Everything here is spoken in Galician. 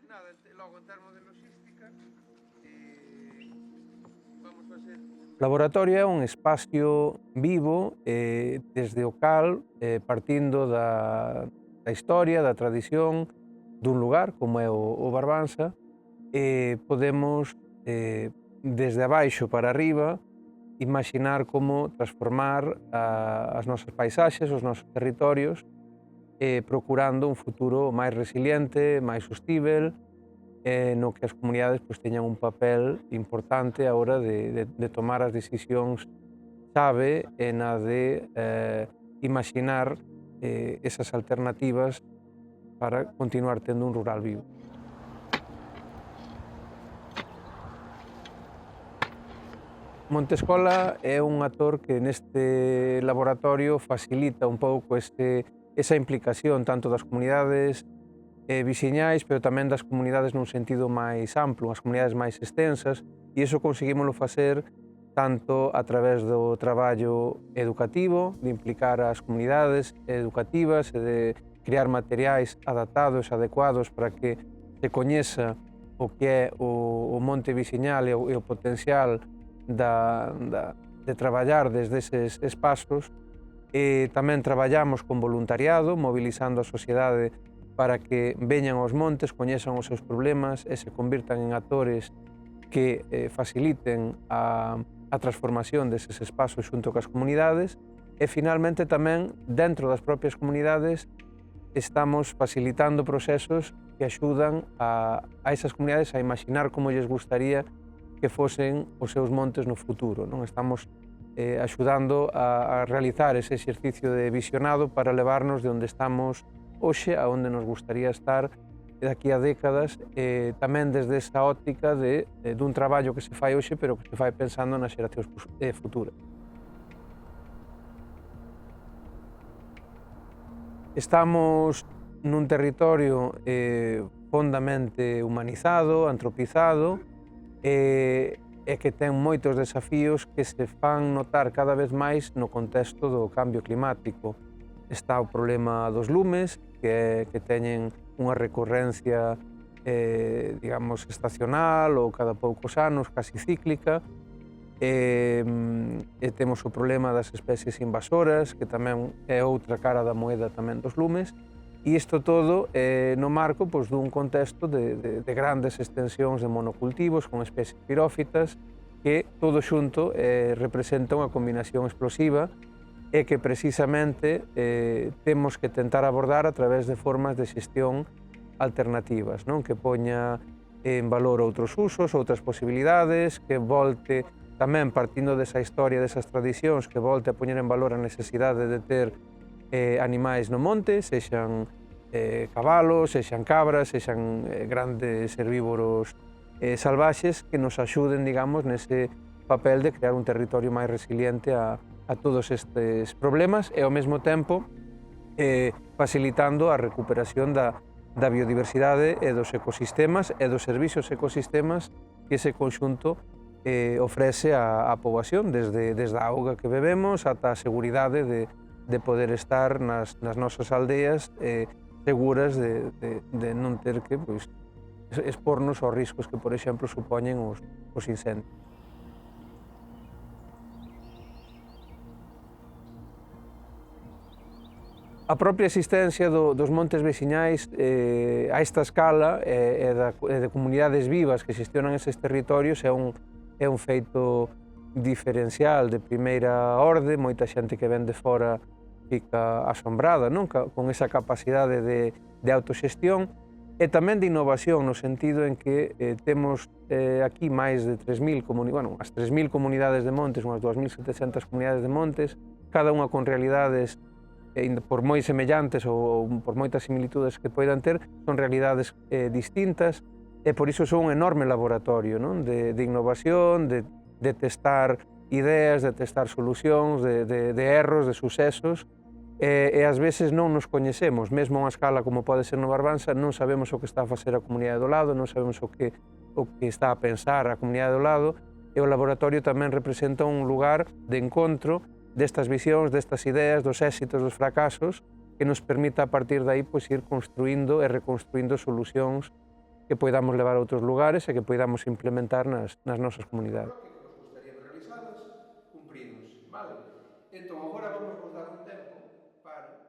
nada, logo en termos de logística, vamos facer... O laboratorio é un espacio vivo desde o cal, partindo da historia, da tradición dun lugar, como é o Barbanza, podemos, desde abaixo para arriba, imaxinar como transformar as nosas paisaxes, os nosos territorios, procurando un futuro máis resiliente, máis sostíbel, no que as comunidades teñan un papel importante a hora de tomar as decisións chave e na de imaxinar esas alternativas para continuar tendo un rural vivo. Montescola é un actor que neste laboratorio facilita un pouco esa implicación tanto das comunidades vixiñais, pero tamén das comunidades nun sentido máis amplo, as comunidades máis extensas, e iso conseguímoslo facer tanto a través do traballo educativo, de implicar as comunidades educativas e de crear materiais adaptados, adecuados para que se coñeza o que é o monte vixiñal e o potencial de traballar desde eses espazos. Tamén traballamos con voluntariado, mobilizando a sociedade para que veñan aos montes, coñezan os seus problemas e se convirtan en actores que faciliten a transformación deses espazos xunto cas comunidades. E, finalmente, tamén, dentro das propias comunidades, estamos facilitando procesos que axudan a esas comunidades a imaxinar como lles gustaría que fosen os seus montes no futuro. Estamos axudando a realizar ese exercicio de visionado para levarnos de onde estamos hoxe a onde nos gustaría estar daqui a décadas, tamén desde esa óptica dun traballo que se fai hoxe, pero que se fai pensando nas xeracións futuras. Estamos nun territorio fondamente humanizado, antropizado, e que ten moitos desafíos que se fan notar cada vez máis no contexto do cambio climático. Está o problema dos lumes, que teñen unha recurrencia, digamos, estacional ou cada poucos anos, casi cíclica. Temos o problema das especies invasoras, que tamén é outra cara da moeda tamén dos lumes. E isto todo no marco dun contexto de grandes extensións de monocultivos con especies pirófitas que todo xunto representa unha combinación explosiva e que precisamente temos que tentar abordar a través de formas de xestión alternativas, que poña en valor outros usos, outras posibilidades, que volte tamén partindo desa historia, desas tradicións, que volte a poñer en valor a necesidade de ter animais no monte, sexan cabalos, sexan cabras, sexan grandes herbívoros salvaxes que nos axuden, digamos, nese papel de crear un territorio máis resiliente a todos estes problemas e, ao mesmo tempo, facilitando a recuperación da biodiversidade e dos ecosistemas e dos servicios ecosistemas que ese conxunto ofrece á poboación, desde a auga que bebemos ata a seguridade de poder estar nas nosas aldeas seguras de non ter que expornos aos riscos que, por exemplo, supoñen os incendios. A propia existencia dos montes veciñais a esta escala e de comunidades vivas que xestionan eses territorios é un feito diferencial de primeira orde. Moita xente que ven de fora fica asombrada con esa capacidade de autoxestión e tamén de innovación, no sentido en que temos aquí máis de 3.000 comunidades, as 3.000 comunidades de montes, unhas 2.700 comunidades de montes, cada unha con realidades por moi semellantes ou por moitas similitudes que poidan ter, son realidades distintas e por iso son un enorme laboratorio de innovación, de testar ideas, de testar solucións, de erros, de sucesos, e ás veces non nos coñecemos, mesmo a unha escala como pode ser no Barbanza, non sabemos o que está a facer a comunidade do lado, non sabemos o que está a pensar a comunidade do lado, e o laboratorio tamén representa un lugar de encontro destas visións, destas ideas, dos éxitos, dos fracasos, que nos permita a partir de aí ir construindo e reconstruindo solucións que poidamos levar a outros lugares e que poidamos implementar nas nosas comunidades. Que nos gustaría ver realizadas, cumpridos, vale? Entón, agora vamos vos dar un tempo para